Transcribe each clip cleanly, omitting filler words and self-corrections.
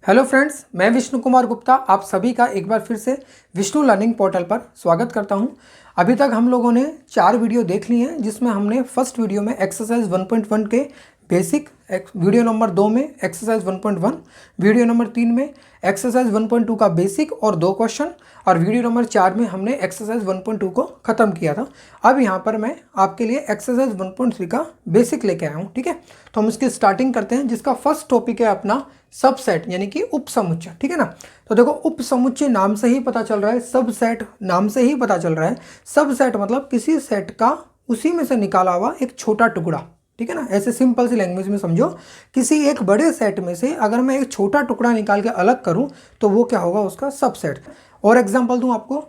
Hello friends, मैं विष्णु कुमार गुप्ता आप सभी का एक बार फिर से विष्णु लर्निंग पोर्टल पर स्वागत करता हूं। अभी तक हम लोगों ने 4 वीडियो देख ली हैं, जिसमें हमने फर्स्ट वीडियो में एक्सरसाइज 1.1 के बेसिक, वीडियो नंबर 2 में एक्सरसाइज 1.1, वीडियो नंबर 3 में एक्सरसाइज 1.2 का बेसिक और 2 क्वेश्चन, और वीडियो नंबर 4 में हमने एक्सरसाइज 1.2 को ख़त्म किया था। अब यहाँ पर मैं आपके लिए एक्सरसाइज 1.3 का बेसिक लेके आया हूँ। ठीक है, तो हम इसकी स्टार्टिंग करते हैं, जिसका फर्स्ट टॉपिक है अपना सबसेट यानी कि उपसमुच्चय। ठीक है ना, तो देखो उपसमुच्चय नाम से ही पता चल रहा है, सबसेट नाम से ही पता चल रहा है। सबसेट मतलब किसी सेट का उसी में से निकाला हुआ एक छोटा टुकड़ा। ठीक है ना, ऐसे सिंपल सी लैंग्वेज में समझो, किसी एक बड़े सेट में से अगर मैं एक छोटा टुकड़ा निकाल के अलग करूं तो वो क्या होगा, उसका सबसेट। और एग्जांपल दूं आपको,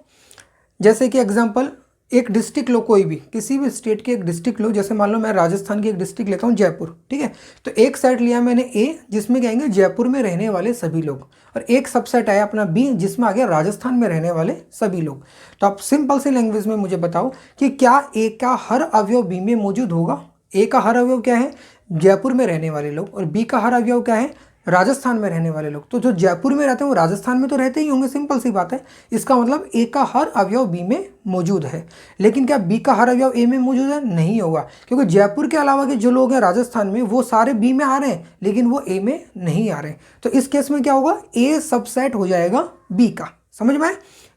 जैसे कि एग्जांपल एक डिस्ट्रिक्ट लो, कोई भी किसी भी स्टेट की एक डिस्ट्रिक्ट लो, जैसे मान लो मैं राजस्थान की एक डिस्ट्रिक्ट लेता हूँ जयपुर। ठीक है, तो एक सेट लिया मैंने ए, जिसमें कहेंगे जयपुर में रहने वाले सभी लोग, और एक सबसेट आया अपना बी, जिसमें आ गया राजस्थान में रहने वाले सभी लोग। तो आप सिंपल सी लैंग्वेज में मुझे बताओ कि क्या ए का हर अवयव बी में मौजूद होगा। ए का हर अवयव क्या है, जयपुर में रहने वाले लोग, और बी का हर अवयव क्या है, राजस्थान में रहने वाले लोग। तो जो जयपुर में रहते हैं वो राजस्थान में तो रहते ही होंगे, सिंपल सी बात है। इसका मतलब ए का हर अवयव बी में मौजूद है। लेकिन क्या बी का हर अवयव ए में मौजूद है? नहीं होगा, क्योंकि जयपुर के अलावा के जो लोग हैं राजस्थान में वो सारे बी में आ रहे हैं, लेकिन वो ए में नहीं आ रहे। तो इस केस में क्या होगा, ए सबसेट हो जाएगा बी का। समझ में,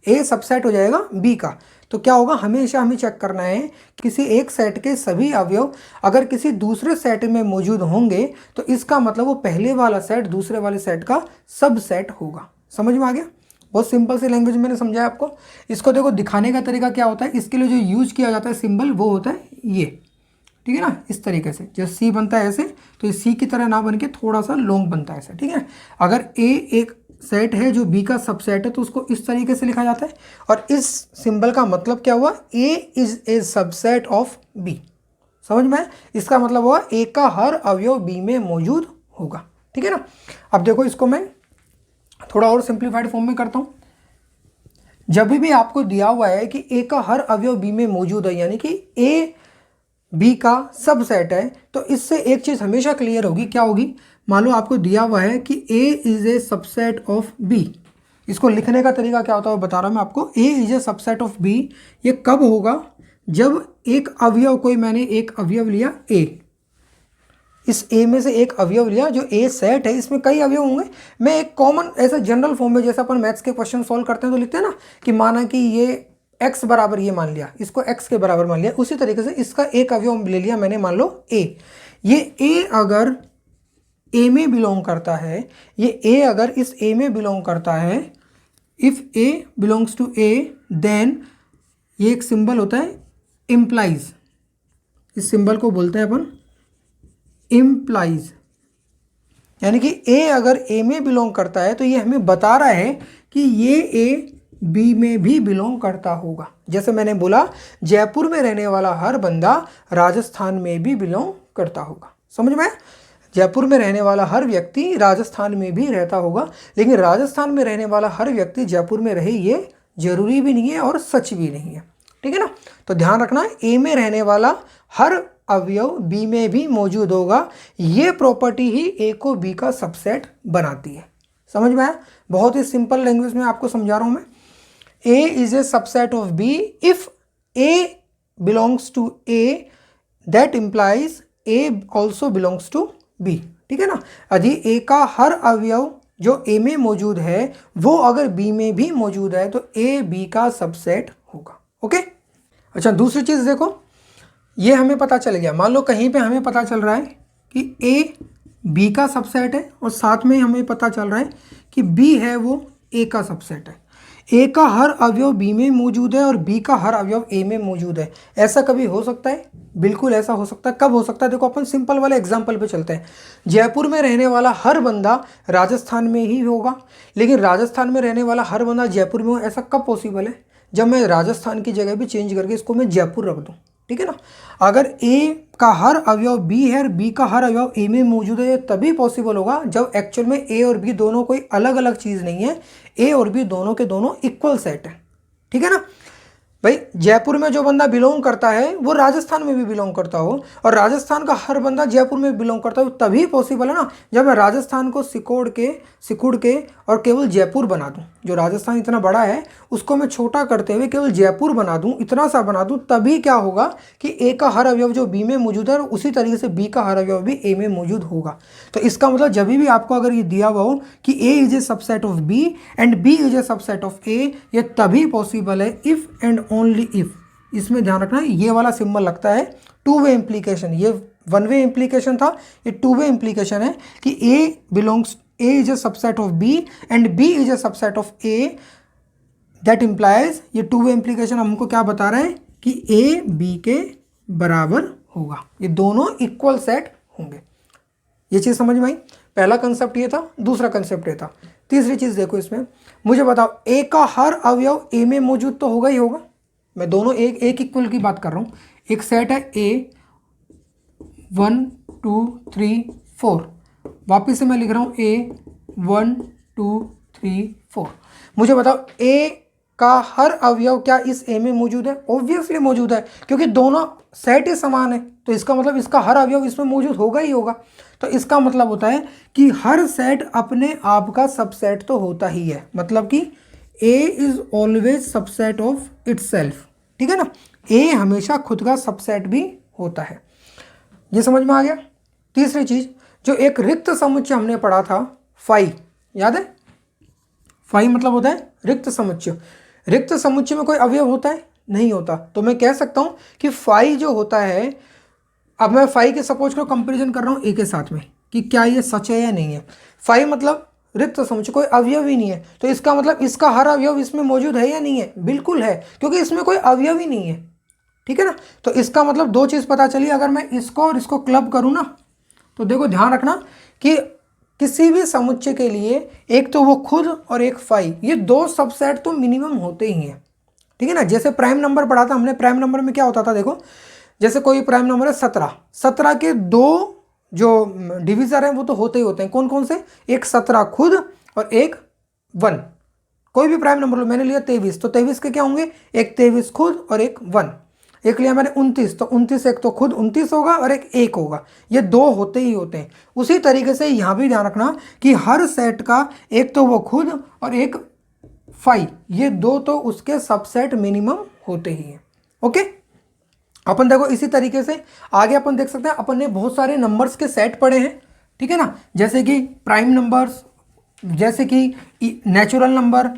ए सबसेट हो जाएगा बी का। तो क्या होगा, हमेशा हमें चेक करना है किसी एक सेट के सभी अवयव अगर किसी दूसरे सेट में मौजूद होंगे तो इसका मतलब वो पहले वाला सेट दूसरे वाले सेट का सबसेट होगा। समझ में आ गया? बहुत सिंपल सी लैंग्वेज मैंने समझाया आपको। इसको देखो, दिखाने का तरीका क्या होता है, इसके लिए जो यूज किया जाता है सिंबल वो होता है ये। ठीक है ना, इस तरीके से जब सी बनता है ऐसे, तो ये सी की तरह ना बन के थोड़ा सा लॉन्ग बनता है ऐसे। ठीक है, अगर ए एक सेट है जो बी का सबसेट है तो उसको इस तरीके से लिखा जाता है, और इस सिंबल का मतलब क्या हुआ, A is a subset of B. समझ में? इसका मतलब हुआ ए का हर अवयव बी में मौजूद होगा। ठीक है ना, अब देखो इसको मैं थोड़ा और सिंप्लीफाइड फॉर्म में करता हूँ। जब भी आपको दिया हुआ है कि ए का हर अवयव बी में मौजूद है, यानी कि ए बी का सबसेट है, तो इससे एक चीज़ हमेशा क्लियर होगी। क्या होगी, मान लो आपको दिया हुआ है कि A is a subset of B. इसको लिखने का तरीका क्या होता है वो बता रहा हूँ मैं आपको। A is a subset of B, ये कब होगा, जब एक अवयव, कोई मैंने एक अवयव लिया ए, इस ए में से एक अवयव लिया, जो ए सेट है इसमें कई अवयव होंगे। मैं एक कॉमन ऐसे जनरल फॉर्म में, जैसे अपन मैथ्स के क्वेश्चन सॉल्व करते हैं तो लिखते हैं ना, कि माना कि ये x बराबर, ये मान लिया, इसको x के बराबर मान लिया, उसी तरीके से इसका एक अवयव ले लिया मैंने, मान लो a। ये a अगर a में बिलोंग करता है, ये a अगर इस a में बिलोंग करता है, if a belongs to a, then ये एक सिंबल होता है इम्प्लाइज। इस सिंबल को बोलते हैं अपन इम्प्लाइज, यानी कि a अगर a में बिलोंग करता है तो ये हमें बता रहा है कि ये a बी में भी बिलोंग करता होगा। जैसे मैंने बोला, जयपुर में रहने वाला हर बंदा राजस्थान में भी बिलोंग करता होगा। समझ में? जयपुर में रहने वाला हर व्यक्ति राजस्थान में भी रहता होगा, लेकिन राजस्थान में रहने वाला हर व्यक्ति जयपुर में रहे ये जरूरी भी नहीं है और सच भी नहीं है। ठीक है ना, तो ध्यान रखना, ए में रहने वाला हर अवयव बी में भी मौजूद होगा। ये प्रॉपर्टी ही ए को बी का सबसेट बनाती है। समझ में आया? बहुत ही सिंपल लैंग्वेज में आपको समझा रहा हूं मैं। A is a subset of B if A belongs to A, that implies A also belongs to B। ठीक है ना, यदि A का हर अवयव जो A में मौजूद है वो अगर B में भी मौजूद है तो A B का सबसेट होगा। ओके, अच्छा दूसरी चीज़ देखो, ये हमें पता चल गया। मान लो कहीं पे हमें पता चल रहा है कि A B का सबसेट है, और साथ में हमें पता चल रहा है कि B है वो A का सबसेट है। ए का हर अवयव बी में मौजूद है और बी का हर अवयव ए में मौजूद है। ऐसा कभी हो सकता है? बिल्कुल ऐसा हो सकता है। कब हो सकता है? देखो अपन सिंपल वाले एग्जांपल पे चलते हैं। जयपुर में रहने वाला हर बंदा राजस्थान में ही होगा, लेकिन राजस्थान में रहने वाला हर बंदा जयपुर में हो, ऐसा कब पॉसिबल है? जब मैं राजस्थान की जगह भी चेंज करके इसको मैं जयपुर रख दूँ। ठीक है ना, अगर ए का हर अवयव बी है और बी का हर अवयव ए में मौजूद है, तभी पॉसिबल होगा जब एक्चुअल में ए और बी दोनों कोई अलग अलग चीज़ नहीं है, ए और बी दोनों के दोनों इक्वल सेट है। ठीक है ना, भाई जयपुर में जो बंदा बिलोंग करता है वो राजस्थान में भी बिलोंग करता हो, और राजस्थान का हर बंदा जयपुर में बिलोंग करता हो, तभी पॉसिबल है ना। जब मैं राजस्थान को सिकुड़ के और केवल जयपुर बना दूं, जो राजस्थान इतना बड़ा है उसको मैं छोटा करते हुए केवल जयपुर बना दूं, इतना सा बना दूं, तभी क्या होगा कि ए का हर अवयव जो बी में मौजूद है उसी तरीके से बी का हर अवयव भी ए में मौजूद होगा। तो इसका मतलब जब भी आपको अगर ये दिया हुआ हो कि A is a subset of B and B is a subset of A, ये तभी पॉसिबल है इफ एंड ओनली इफ। इसमें ध्यान रखना ये वाला सिंबल लगता है टू वे इम्प्लीकेशन, ये वन वे इम्प्लीकेशन था, ये टू वे इम्प्लीकेशन है कि A is a subset of B and B is a subset of A, that implies, ये टू वे इम्प्लीकेशन हमको क्या बता रहे हैं कि ए बी के बराबर होगा, ये दोनों इक्वल सेट होंगे। ये चीज़ समझ में आई। पहला कंसेप्ट ये था, दूसरा कंसेप्ट ये था। तीसरी चीज़ देखो इसमें, मुझे बताओ ए का हर अवयव ए में मौजूद तो होगा ही होगा। मैं दोनों एक इक्वल की बात कर रहा हूँ। एक सेट है ए 1 2 3 4, वापिस से मैं लिख रहा हूँ ए 1 2 3 4। मुझे बताओ ए का हर अवयव क्या इस ए में मौजूद है? ऑब्वियसली मौजूद है, क्योंकि दोनों सेट ही समान है, तो इसका मतलब इसका हर अवयव इसमें मौजूद होगा ही होगा। तो इसका मतलब होता है कि हर सेट अपने आप का सबसेट तो होता ही है, मतलब कि A is always subset of itself, ठीक है ना। ए हमेशा खुद का सबसेट भी होता है। ये समझ में आ गया। तीसरी चीज, जो एक रिक्त समुच्चय हमने पढ़ा था फाई, याद है? फाई मतलब होता है रिक्त समुच्चय। रिक्त समुच्चय में कोई अवयव होता है? नहीं होता। तो मैं कह सकता हूं कि फाई जो होता है, अब मैं फाई के सपोज को कंपैरिजन कर रहा हूं ए के साथ में कि क्या ये सच है या नहीं है। फाई मतलब रिक्त समुच्चय, कोई अवयव ही नहीं है, तो इसका मतलब इसका हर अवयव इसमें मौजूद है या नहीं है? बिल्कुल है, क्योंकि इसमें कोई अवयव ही नहीं है, ठीक है ना। तो इसका मतलब दो चीज़ पता चली। अगर मैं इसको और इसको क्लब करूँ ना, तो देखो ध्यान रखना कि किसी भी समुच्चय के लिए एक तो वो खुद और एक फाई, ये दो सबसेट तो मिनिमम होते ही हैं, ठीक है ना। जैसे प्राइम नंबर पढ़ा था हमने, प्राइम नंबर में क्या होता था, देखो जैसे कोई प्राइम नंबर है 17, 17 के दो जो डिविजर हैं वो तो होते ही होते हैं। कौन कौन से? एक 17 खुद और एक 1। कोई भी प्राइम नंबर लो, मैंने लिया 23, तो 23 के क्या होंगे? एक 23 खुद और एक 1। एक लिया मैंने 29, तो 29 एक तो खुद 29 होगा और एक 1 होगा, ये दो होते ही होते हैं। उसी तरीके से यहाँ भी ध्यान रखना कि हर सेट का एक तो वो खुद और एक फाई, ये दो तो उसके सबसेट मिनिमम होते ही हैं। ओके, अपन देखो इसी तरीके से आगे अपन देख सकते हैं। अपन ने बहुत सारे नंबर्स के सेट पढ़े हैं, ठीक है ना, जैसे कि प्राइम नंबर्स, जैसे कि natural number,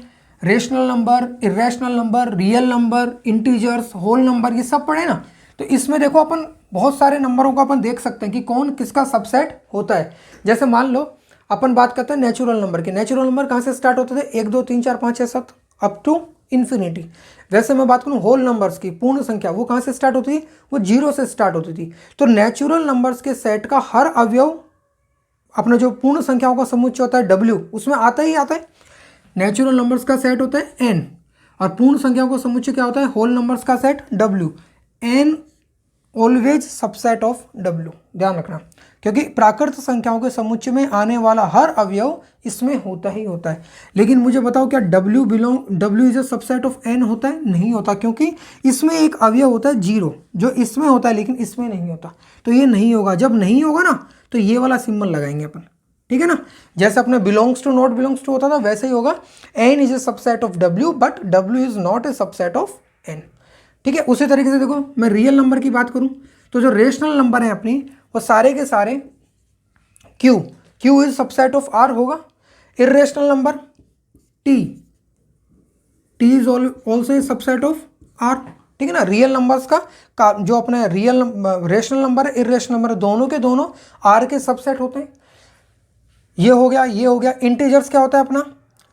rational number, irrational number, real number, integers, whole number, ये सब पढ़े ना। तो इसमें देखो अपन बहुत सारे नंबरों को अपन देख सकते हैं कि कौन किसका सबसेट होता है। जैसे मान लो अपन बात करते हैं नेचुरल नंबर की। नेचुरल नंबर कहाँ से स्टार्ट होते थे? 1 2 3 4 5 6 7 अप टू इन्फिनिटी। वैसे मैं बात करूँ होल नंबर्स की, पूर्ण संख्या, वो कहाँ से स्टार्ट होती थी? वो 0 से स्टार्ट होती थी। तो नेचुरल नंबर्स के सेट का हर अवयव अपना जो पूर्ण संख्याओं का समुच्चय होता है W, उसमें आता ही आता है। नेचुरल नंबर्स का सेट होता है N और पूर्ण संख्याओं का समुच्चय क्या होता है? होल नंबर्स का set W। N always subset of W, ध्यान रखना, क्योंकि प्राकृत संख्याओं के समुच्चय में आने वाला हर अवयव इसमें होता ही होता है। लेकिन मुझे बताओ क्या W is a subset of N होता है? नहीं होता, क्योंकि इसमें एक अवयव होता है 0 जो इसमें होता है लेकिन इसमें नहीं होता। तो ये नहीं होगा। जब नहीं होगा ना तो ये वाला सिंबल लगाएंगे अपन, ठीक है ना। जैसे अपने belongs to not belongs to होता था, वैसे ही होगा। N is a subset of W but W is not a subset of N, ठीक है। उसी तरीके से देखो मैं रियल नंबर की बात करूं तो जो रेशनल नंबर है अपनी, वो सारे के सारे Q is subset of R होगा। Irrational number T is also subset of R, ठीक है ना। रियल नंबर्स का जो अपने रियल रेशनल नंबर है, इरेशनल नंबर है, दोनों के दोनों R के सबसेट होते हैं। ये हो गया। इंटीजर्स क्या होता है अपना?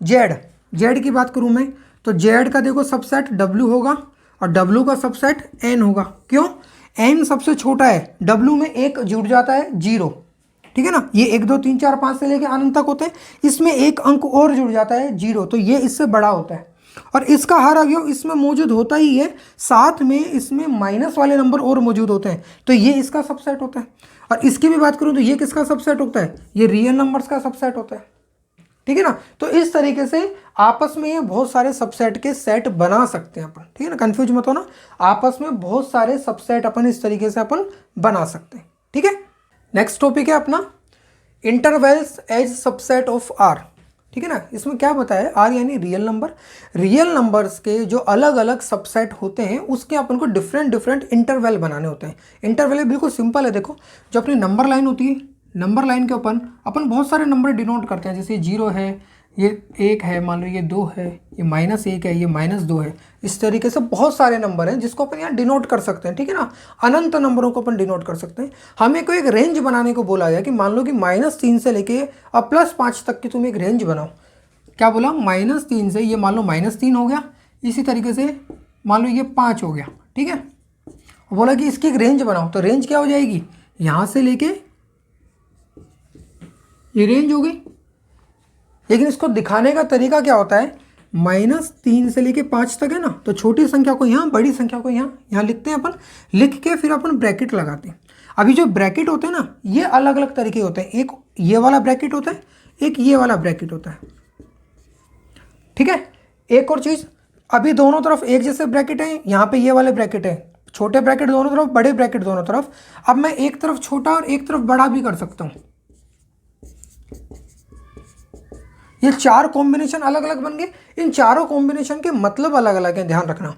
जेड की बात करूं मैं तो जेड का देखो सबसेट W होगा और W का सबसेट N होगा। क्यों? N सबसे छोटा है, W में एक जुड़ जाता है 0, ठीक है ना। ये 1 2 3 4 5 से लेकर अनंत तक होते हैं, इसमें एक अंक और जुड़ जाता है 0, तो ये इससे बड़ा होता है और इसका हर अवयव इसमें मौजूद होता ही है, साथ में इसमें माइनस वाले नंबर और मौजूद होते हैं, तो ये इसका सबसेट होता है। और इसकी भी बात करूं तो ये किसका सबसेट होता है? ये रियल नंबर्स का सबसेट होता है, ठीक है ना। तो इस तरीके से आपस में ये बहुत सारे सबसेट के सेट बना सकते हैं अपन, ठीक है ना, कंफ्यूज मत होना। आपस में बहुत सारे सबसेट अपन इस तरीके से अपन बना सकते हैं, ठीक है। नेक्स्ट टॉपिक है अपना intervals as subset of R, ठीक है ना। इसमें क्या बताया, आर यानी रियल नंबर, रियल नंबर्स के जो अलग अलग सबसेट होते हैं उसके अपन को डिफरेंट डिफरेंट इंटरवल बनाने होते हैं। इंटरवल बिल्कुल सिंपल है, देखो जो अपनी नंबर लाइन होती है, नंबर लाइन के अपन बहुत सारे नंबर डिनोट करते हैं, जैसे 0 है, ये 1 है, मान लो ये 2 है, ये -1 है, ये -2 है। इस तरीके से बहुत सारे नंबर हैं जिसको अपन यहाँ डिनोट कर सकते हैं, ठीक है ना। अनंत नंबरों को अपन डिनोट कर सकते हैं। हमें कोई एक रेंज बनाने को बोला गया कि मान लो कि -3 से लेके अब +5 तक की तुम एक रेंज बनाओ। क्या बोला, -3 से ये मान लो -3 हो गया, इसी तरीके से मान लो ये 5 हो गया, ठीक है। बोला कि इसकी एक रेंज बनाओ, तो रेंज क्या हो जाएगी, यहाँ से लेके ये रेंज हो गई। लेकिन इसको दिखाने का तरीका क्या होता है, -3 से लेके 5 तक है ना, तो छोटी संख्या को यहाँ, बड़ी संख्या को यहाँ लिखते हैं अपन, लिख के फिर अपन ब्रैकेट लगाते हैं। अभी जो ब्रैकेट होते हैं ना, ये अलग अलग तरीके होते हैं, एक ये वाला ब्रैकेट होता है, एक ये वाला ब्रैकेट होता है, ठीक है। एक और चीज़, अभी दोनों तरफ एक जैसे ब्रैकेट है, यहाँ पे ये वाले ब्रैकेट है, छोटे ब्रैकेट दोनों तरफ, बड़े ब्रैकेट दोनों तरफ। अब मैं एक तरफ छोटा और एक तरफ बड़ा भी कर सकता हूँ। ये 4 कॉम्बिनेशन अलग अलग बन गए। इन चारों कॉम्बिनेशन के मतलब अलग अलग हैं, ध्यान रखना।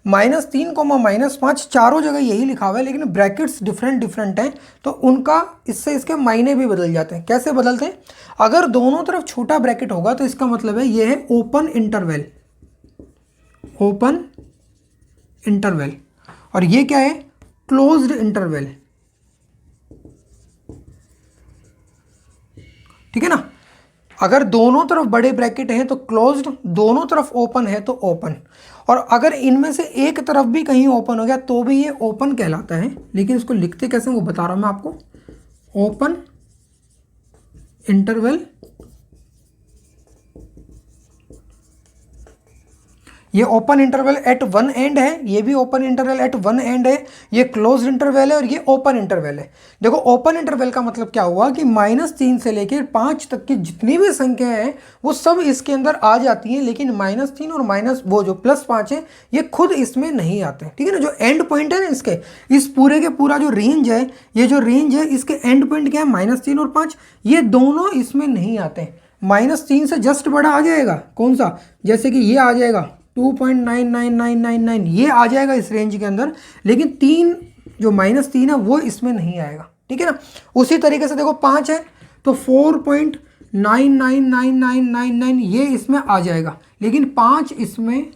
-3, -5 चारों जगह यही लिखा हुआ है, लेकिन ब्रैकेट्स डिफरेंट डिफरेंट हैं, तो उनका इससे इसके मायने भी बदल जाते हैं। कैसे बदलते हैं, अगर दोनों तरफ छोटा ब्रैकेट होगा तो इसका मतलब है ये है ओपन इंटरवल, ओपन इंटरवल, और ये क्या है, क्लोज्ड इंटरवल, ठीक है ना। अगर दोनों तरफ बड़े ब्रैकेट हैं तो क्लोज्ड, दोनों तरफ ओपन है तो ओपन, और अगर इनमें से एक तरफ भी कहीं ओपन हो गया तो भी ये ओपन कहलाता है। लेकिन इसको लिखते कैसे वो बता रहा हूं मैं आपको, ओपन इंटरवल, ये open interval at one end है, ये भी open interval at one end है, ये क्लोज्ड इंटरवल है और ये ओपन इंटरवल है। देखो ओपन इंटरवल का मतलब क्या हुआ कि -3 से लेकर 5 तक की जितनी भी संख्या है वो सब इसके अंदर आ जाती हैं, लेकिन -3 और वो जो +5 है ये खुद इसमें नहीं आते हैं, ठीक है ना। जो एंड पॉइंट है ना इसके, इस पूरे के पूरा जो रेंज है, ये जो रेंज है इसके एंड पॉइंट क्या है, -3 और 5, ये दोनों इसमें नहीं आते हैं। -3 से जस्ट बड़ा आ जाएगा कौन सा, जैसे कि ये आ जाएगा 2.99999, ये आ जाएगा इस रेंज के अंदर, लेकिन 3 जो -3 है वो इसमें नहीं आएगा, ठीक है ना। उसी तरीके से देखो 5 है तो 4.999999 ये इसमें आ जाएगा, लेकिन 5 इसमें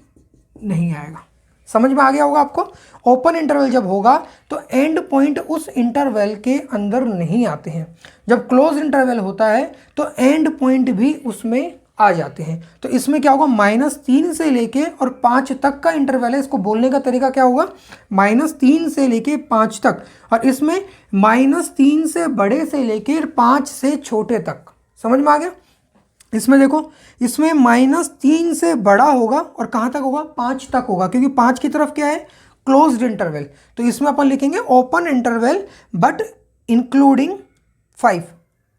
नहीं आएगा। समझ में आ गया होगा आपको। ओपन इंटरवल जब होगा तो एंड पॉइंट उस इंटरवल के अंदर नहीं आते हैं, जब क्लोज इंटरवल होता है तो एंड पॉइंट भी उसमें आ जाते हैं। तो इसमें क्या होगा, -3 से लेके और 5 तक का इंटरवल है, इसको बोलने का तरीका क्या होगा, -3 से लेके 5 तक, और इसमें -3 से बड़े से लेके 5 से छोटे तक। समझ में आ गया। इसमें देखो, इसमें -3 से बड़ा होगा और कहाँ तक होगा, 5 तक होगा, क्योंकि 5 की तरफ क्या है, क्लोज्ड इंटरवल। तो इसमें अपन लिखेंगे open interval but including 5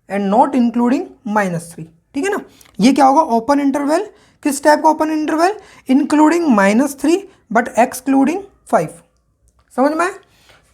and not including -3, ठीक है ना। ये क्या होगा, ओपन इंटरवल, किस टाइप का open interval, including -3 but excluding 5। समझ में।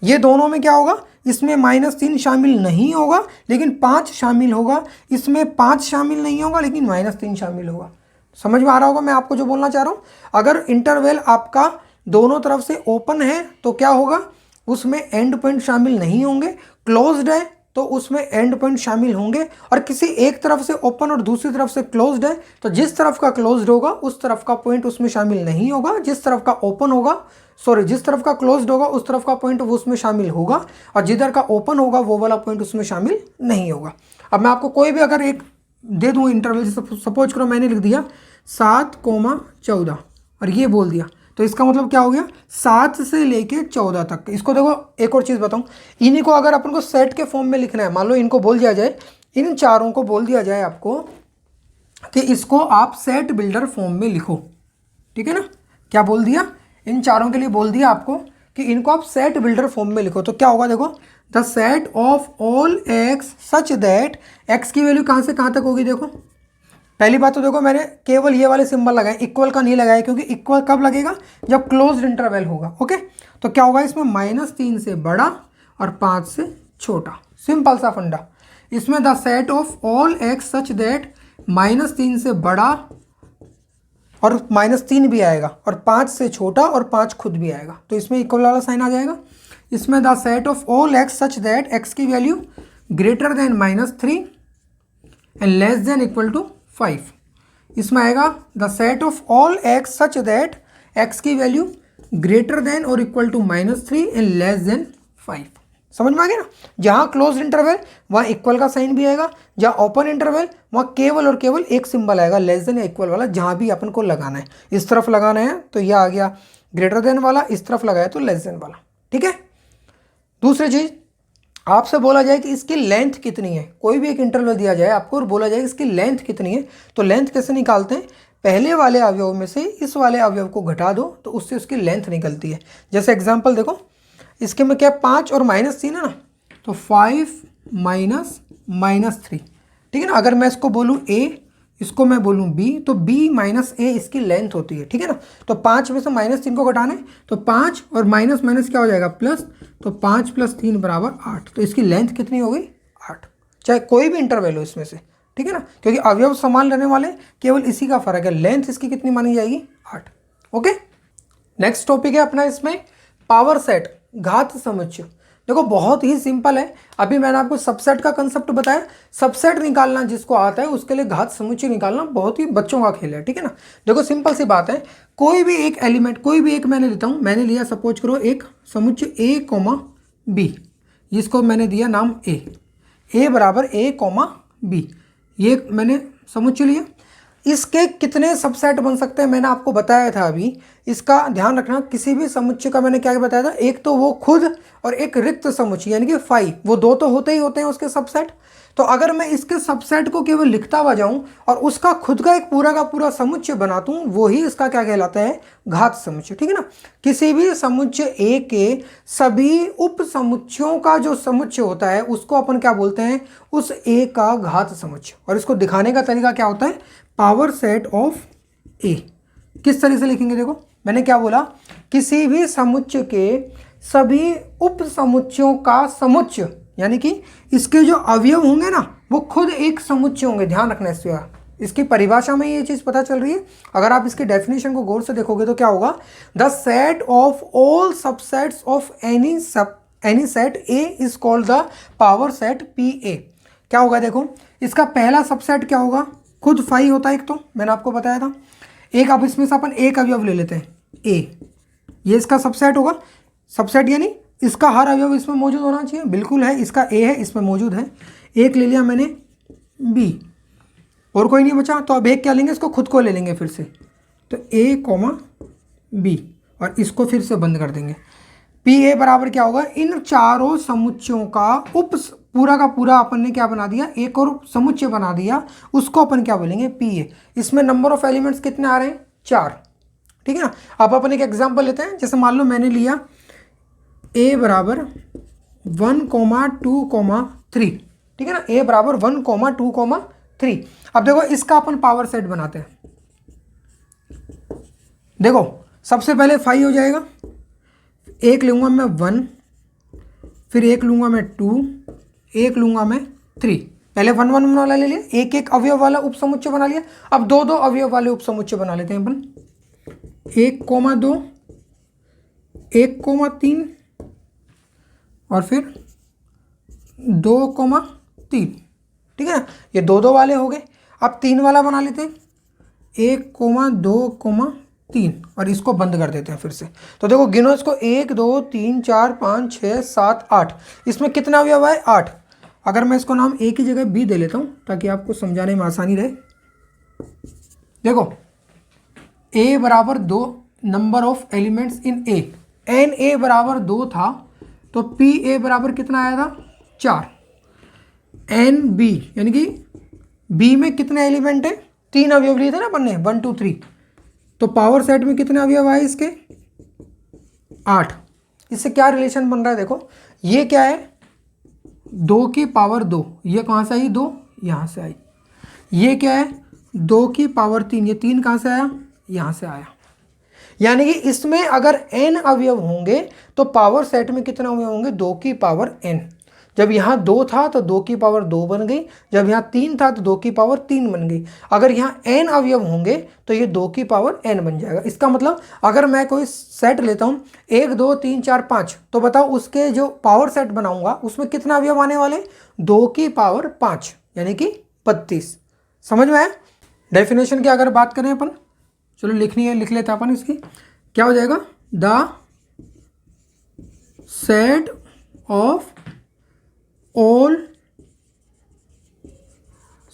ये दोनों में क्या होगा, इसमें -3 शामिल नहीं होगा लेकिन 5 शामिल होगा, इसमें 5 शामिल नहीं होगा लेकिन -3 शामिल होगा। समझ में आ रहा होगा मैं आपको जो बोलना चाह रहा हूँ। अगर इंटरवल आपका दोनों तरफ से ओपन है तो क्या होगा, उसमें एंड पॉइंट शामिल नहीं होंगे, क्लोज्ड है तो उसमें एंड पॉइंट शामिल होंगे, और किसी एक तरफ से ओपन और दूसरी तरफ से क्लोज्ड है तो जिस तरफ का क्लोज्ड होगा उस तरफ का पॉइंट उसमें शामिल नहीं होगा, जिस तरफ का ओपन होगा, जिस तरफ का क्लोज्ड होगा उस तरफ का पॉइंट वो उसमें शामिल होगा, और जिधर का ओपन होगा वो वाला पॉइंट उसमें शामिल नहीं होगा। अब मैं आपको कोई भी अगर एक दे दूँ इंटरवल, सपोज करो मैंने लिख दिया 7,14 और ये बोल दिया, तो इसका मतलब क्या हो गया, 7 से लेके 14 तक। इसको देखो एक और चीज़ बताऊं, इन्हीं को अगर अपन को सेट के फॉर्म में लिखना है, मान लो इनको बोल दिया जाए, इन चारों को बोल दिया जाए आपको कि इसको आप सेट बिल्डर फॉर्म में लिखो, ठीक है ना। क्या बोल दिया, इन चारों के लिए बोल दिया आपको कि इनको आप सेट बिल्डर फॉर्म में लिखो, तो क्या होगा, देखो the set of all x such that, x की वैल्यू कहाँ से कहाँ तक होगी, देखो पहली बात तो देखो मैंने केवल ये वाले सिंबल लगाए, इक्वल का नहीं लगाया, क्योंकि इक्वल कब लगेगा जब क्लोज्ड इंटरवल होगा। ओके, तो क्या होगा इसमें -3 से बड़ा और 5 से छोटा, सिंपल सा फंडा। इसमें the set of all x such that -3 से बड़ा और -3 भी आएगा और 5 से छोटा और 5 खुद भी आएगा, तो इसमें इक्वल वाला साइन आ जाएगा। इसमें the set of all x such that x की value greater than -3 and less than equal to 5। इसमें आएगा the set of all x such that x की वैल्यू ग्रेटर देन और equal to -3 and less than 5। समझ में आ गया ना? जहाँ क्लोज इंटरवल वहाँ इक्वल का साइन भी आएगा, जहाँ ओपन इंटरवल वहाँ केवल और केवल एक सिंबल आएगा लेस देन या इक्वल वाला, जहाँ भी अपन को लगाना है। इस तरफ लगाना है तो यह आ गया ग्रेटर देन वाला, इस तरफ लगाया तो लेस देन वाला। ठीक है, दूसरी चीज़ आपसे बोला जाए कि इसकी लेंथ कितनी है, कोई भी एक इंटरवल दिया जाए आपको और बोला जाए इसकी लेंथ कितनी है, तो लेंथ कैसे निकालते हैं? पहले वाले अवयव में से इस वाले अवयव को घटा दो तो उससे उसकी लेंथ निकलती है। जैसे एग्जांपल देखो, इसके में क्या 5 और -3 है ना, तो 5 - -3। ठीक है ना, अगर मैं इसको बोलूँ a, इसको मैं बोलूँ b, तो b - a इसकी लेंथ होती है। ठीक है ना, तो 5 में से -3 को घटाना है तो 5 और माइनस माइनस क्या हो जाएगा प्लस, तो 5 + 3 = 8। तो इसकी लेंथ कितनी हो गई? 8, चाहे कोई भी इंटरवल हो इसमें से। ठीक है ना, क्योंकि अवयव समान रहने वाले, केवल इसी का फर्क है। लेंथ इसकी कितनी मानी जाएगी? 8। ओके, नेक्स्ट टॉपिक है अपना इसमें पावर सेट, घात समुच्चय। देखो बहुत ही सिंपल है, अभी मैंने आपको सबसेट का कंसेप्ट बताया। सबसेट निकालना जिसको आता है उसके लिए घात समुच्चय निकालना बहुत ही बच्चों का खेल है। ठीक है ना, देखो सिंपल सी बात है, कोई भी एक एलिमेंट, कोई भी एक मैंने लेता हूँ, मैंने लिया सपोज करो एक समुच्चय a, b, जिसको मैंने दिया नाम a = a, b, ये मैंने समुच्चय लिया। इसके कितने सबसेट बन सकते हैं मैंने आपको बताया था अभी, इसका ध्यान रखना। किसी भी समुच्चय का मैंने क्या बताया था, एक तो वो खुद और एक रिक्त समुच्चय यानी कि 5, वो दो तो होते ही होते हैं उसके सबसेट। तो अगर मैं इसके सबसेट को केवल लिखता हुआ जाऊं और उसका खुद का एक पूरा का पूरा समुच्चय बनाता हूं, वो ही इसका क्या कहलाता है? घात समुच्चय। ठीक है ना, किसी भी समुच्चय A के सभी उप समुच्चयों का जो समुच्चय होता है उसको अपन क्या बोलते हैं? उस A का घात समुच्चय। और इसको दिखाने का तरीका क्या होता है? Power set of A। किस तरह से लिखेंगे? देखो मैंने क्या बोला, किसी भी समुच्चय के सभी उप समुच्चयों का समुच्चय, यानी कि इसके जो अवयव होंगे ना वो खुद एक समुच्चय होंगे। ध्यान रखना इससे, इसकी परिभाषा में ये चीज़ पता चल रही है। अगर आप इसकी डेफिनेशन को गौर से देखोगे तो क्या होगा? The set of all subsets of any set A is called the power set PA। क्या होगा? देखो इसका पहला सबसेट क्या होगा? खुद 5 होता है एक, तो मैंने आपको बताया था एक। अब इसमें से अपन एक अवयव ले लेते हैं A, ये इसका सबसेट होगा। सबसेट यानी इसका हर अवयव इसमें मौजूद होना चाहिए, बिल्कुल है। इसका A है, इसमें मौजूद है। एक ले लिया मैंने B, और कोई नहीं बचा, तो अब एक क्या लेंगे? इसको खुद को ले लेंगे फिर से, तो A, B, और इसको फिर से बंद कर देंगे। PA बराबर क्या होगा? इन चारों समुच्चयों का पूरा का पूरा अपन ने क्या बना दिया? एक और समुच्चय बना दिया, उसको अपन क्या बोलेंगे? PA। इसमें नंबर ऑफ एलिमेंट्स कितने आ रहे हैं? 4। ठीक है ना, अब अपन एक एग्जांपल लेते हैं। जैसे मान लो मैंने लिया A = 1, 2, 3। ठीक है ना, A = 1, 2, 3। अब देखो इसका अपन पावर सेट बनाते हैं। देखो सबसे पहले 5 हो जाएगा, एक लूँगा मैं 1, फिर एक लूँगा मैं 2, एक लूँगा मैं 3। पहले 1, 1 वाला ले लिया, एक एक अवयव वाला उप समुच्चय बना लिया। अब 2, 2 अवयव वाले उप समुच्चय बना लेते हैं अपन। 1, 2, 1, 3, और फिर 2, 3। ठीक है ना, ये 2, 2 वाले हो गए। अब 3 वाला बना लेते हैं, 1, 2, 3, और इसको बंद कर देते हैं फिर से। तो देखो गिनो इसको, 1, 2, 3, 4, 5, 6, 7, 8। इसमें कितना अवयव है? 8। अगर मैं इसको नाम A की जगह B दे लेता हूँ ताकि आपको समझाने में आसानी रहे। देखो A = 2 number of elements in A, NA = 2 था, तो PA बराबर कितना आया था? 4। NB यानी कि B में कितने एलिमेंट है? 3 अवयव लिए थे ना अपन ने, 1, 2, 3। तो पावर सेट में कितने अवयव आए इसके? 8। इससे क्या रिलेशन बन रहा है? देखो ये क्या है? 2 की पावर 2, ये कहाँ से आई? 2 यहाँ से आई। ये क्या है? 2 की पावर 3, ये 3 कहाँ से आया, यहाँ से आया। यानी कि इसमें अगर n अवयव होंगे तो पावर सेट में कितना अवयव होंगे, 2 की पावर n। जब यहाँ 2 था तो 2 की पावर 2 बन गई, जब यहाँ 3 था तो 2 की पावर 3 बन गई। अगर यहाँ n अवयव होंगे तो ये 2 की पावर n बन जाएगा। इसका मतलब अगर मैं कोई सेट लेता हूँ 1 2 3 4 5, तो बताओ उसके जो पावर सेट बनाऊंगा उसमें कितना अवयव आने वाले, 2 की पावर 5 यानी कि 32। समझ में आया। डेफिनेशन की अगर बात करें अपन, चलो लिखनी है, लिख लेते हैं अपन इसकी। क्या हो जाएगा, the set of all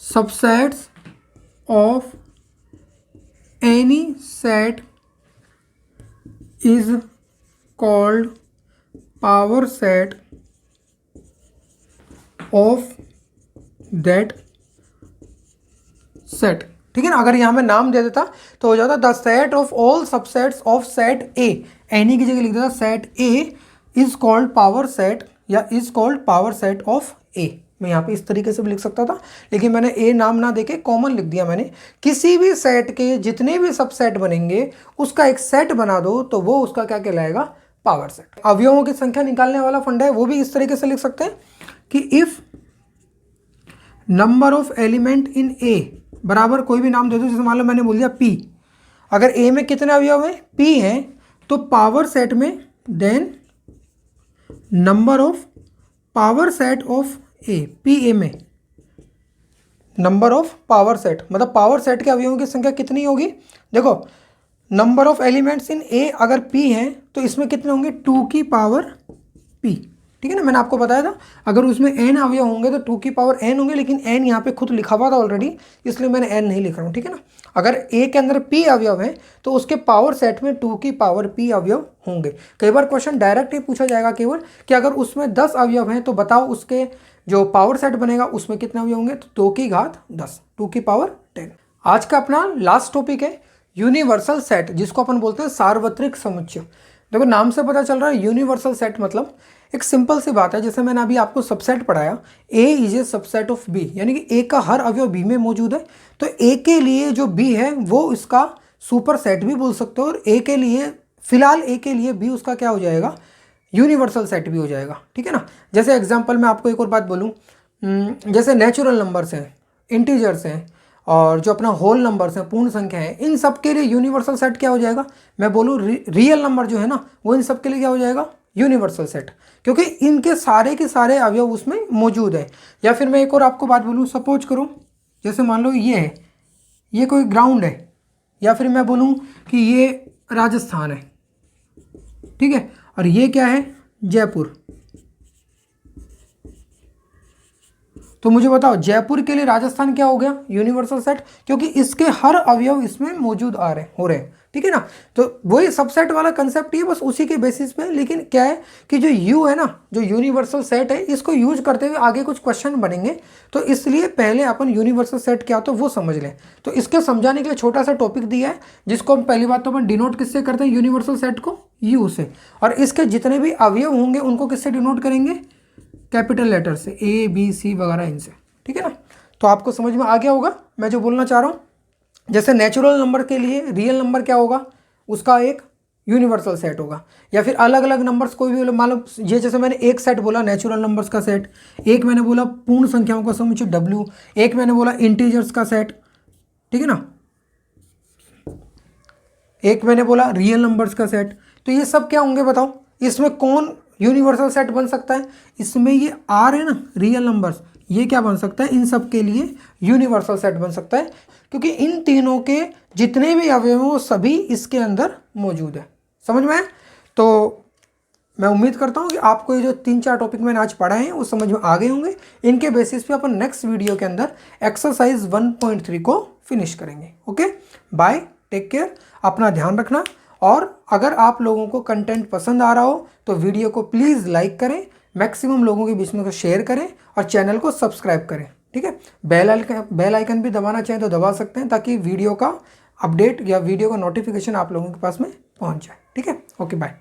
subsets of any set is called power set of that set. ठीक है ना। अगर यहाँ मैं नाम दे देता तो हो जाता the set of all subsets of set A, any की जगह लिख देता set A is called power set या is called power set of A. मैं यहाँ पे इस तरीके से भी लिख सकता था, लेकिन मैंने ए नाम ना देके कॉमन लिख दिया मैंने। किसी भी सेट के जितने भी सबसेट बनेंगे उसका एक सेट बना दो तो वो उसका क्या कहलाएगा, पावर सेट। अवयवों की संख्या निकालने वाला फंडा है, वो भी इस तरीके से लिख सकते हैं कि if number of element in A बराबर कोई भी नाम दे दो, जैसे मान लो मैंने बोल दिया पी। अगर ए में कितने अवयव हैं, पी हैं, तो पावर सेट में then number of power set of A, P A में नंबर ऑफ पावर सेट, मतलब पावर सेट के अवयवों की संख्या कितनी होगी। देखो number of elements in A अगर पी हैं तो इसमें कितने होंगे, 2 की पावर पी। ठीक है ना। मैंने आपको बताया था अगर उसमें n अवयव होंगे तो 2 की पावर n होंगे, लेकिन n यहाँ पे खुद लिखा हुआ था ऑलरेडी, इसलिए मैंने n नहीं लिख रहा हूँ। ठीक है ना। अगर a के अंदर p अवयव हैं तो उसके पावर सेट में 2 की पावर p अवयव होंगे। कई बार क्वेश्चन डायरेक्ट ही पूछा जाएगा केवल कि अगर उसमें 10 अवयव हैं तो बताओ उसके जो पावर सेट बनेगा उसमें कितने अवयव होंगे, तो 2 की घात 10, 2 की पावर 10। आज का अपना लास्ट टॉपिक है यूनिवर्सल सेट, जिसको अपन बोलते हैं सार्वत्रिक समुच्चय। देखो नाम से पता चल रहा है यूनिवर्सल सेट मतलब एक सिंपल सी बात है। जैसे मैंने अभी आपको सबसेट पढ़ाया, A is a subset of B, यानी कि ए का हर अवयव बी में मौजूद है। तो ए के लिए जो बी है वो इसका सुपर सेट भी बोल सकते हो, और ए के लिए फिलहाल ए के लिए बी उसका क्या हो जाएगा, यूनिवर्सल सेट भी हो जाएगा। ठीक है ना। जैसे एग्जाम्पल मैं आपको एक और बात बोलूँ, जैसे नेचुरल नंबर्स हैं, इंटीजर्स हैं, और जो अपना होल नंबर्स हैं, पूर्ण संख्या है, इन सब के लिए यूनिवर्सल सेट क्या हो जाएगा, मैं बोलूँ रियल नंबर जो है ना वो इन सब के लिए क्या हो जाएगा, यूनिवर्सल सेट, क्योंकि इनके सारे के सारे अवयव उसमें मौजूद है। या फिर मैं एक और आपको बात बोलूँ, सपोज करो जैसे मान लो ये है, ये कोई ग्राउंड है, या फिर मैं बोलूँ कि ये राजस्थान है। ठीक है। और ये क्या है, जयपुर। तो मुझे बताओ जयपुर के लिए राजस्थान क्या हो गया, यूनिवर्सल सेट, क्योंकि इसके हर अवयव इसमें मौजूद हो रहे हैं। ठीक है ना। तो वही सबसेट वाला कंसेप्ट ही है, बस उसी के बेसिस पे। लेकिन क्या है कि जो यू है ना, जो यूनिवर्सल सेट है, इसको यूज करते हुए आगे कुछ क्वेश्चन बनेंगे, तो इसलिए पहले अपन यूनिवर्सल सेट क्या तो वो समझ लें। तो इसके समझाने के लिए छोटा सा टॉपिक दिया है, जिसको हम पहली बात तो अपन डिनोट किससे करते हैं, यूनिवर्सल सेट को यू से, और इसके जितने भी अवयव होंगे उनको किससे डिनोट करेंगे, कैपिटल लेटर से, ए बी सी वगैरह इनसे। ठीक है ना। तो आपको समझ में आ गया होगा मैं जो बोलना चाह रहा हूँ। जैसे नेचुरल नंबर के लिए रियल नंबर क्या होगा, उसका एक यूनिवर्सल सेट होगा। या फिर अलग अलग नंबर्स कोई भी, मान लो ये जैसे मैंने एक सेट बोला नेचुरल नंबर्स का सेट, एक मैंने बोला पूर्ण संख्याओं का समुच्चय डब्ल्यू, एक मैंने बोला इंटीजर्स का सेट। ठीक है ना। एक मैंने बोला रियल नंबर्स का सेट। तो ये सब क्या होंगे बताओ, इसमें कौन यूनिवर्सल सेट बन सकता है, इसमें ये आर है ना, रियल नंबर्स, ये क्या बन सकता है, इन सब के लिए यूनिवर्सल सेट बन सकता है, क्योंकि इन तीनों के जितने भी अवयव हैं वो सभी इसके अंदर मौजूद है। समझ में आए। तो मैं उम्मीद करता हूँ कि आपको ये जो 3-4 टॉपिक मैंने आज पढ़ाए हैं वो समझ में आ गए होंगे। इनके बेसिस पे अपन नेक्स्ट वीडियो के अंदर एक्सरसाइज 1.3 को फिनिश करेंगे। ओके बाय, टेक केयर, अपना ध्यान रखना। और अगर आप लोगों को कंटेंट पसंद आ रहा हो तो वीडियो को प्लीज़ लाइक करें, मैक्सिमम लोगों के बीच में शेयर करें, और चैनल को सब्सक्राइब करें। ठीक है। बेल आइकन भी दबाना चाहें तो दबा सकते हैं, ताकि वीडियो का अपडेट या वीडियो का नोटिफिकेशन आप लोगों के पास में पहुंच जाए। ठीक है। Okay bye.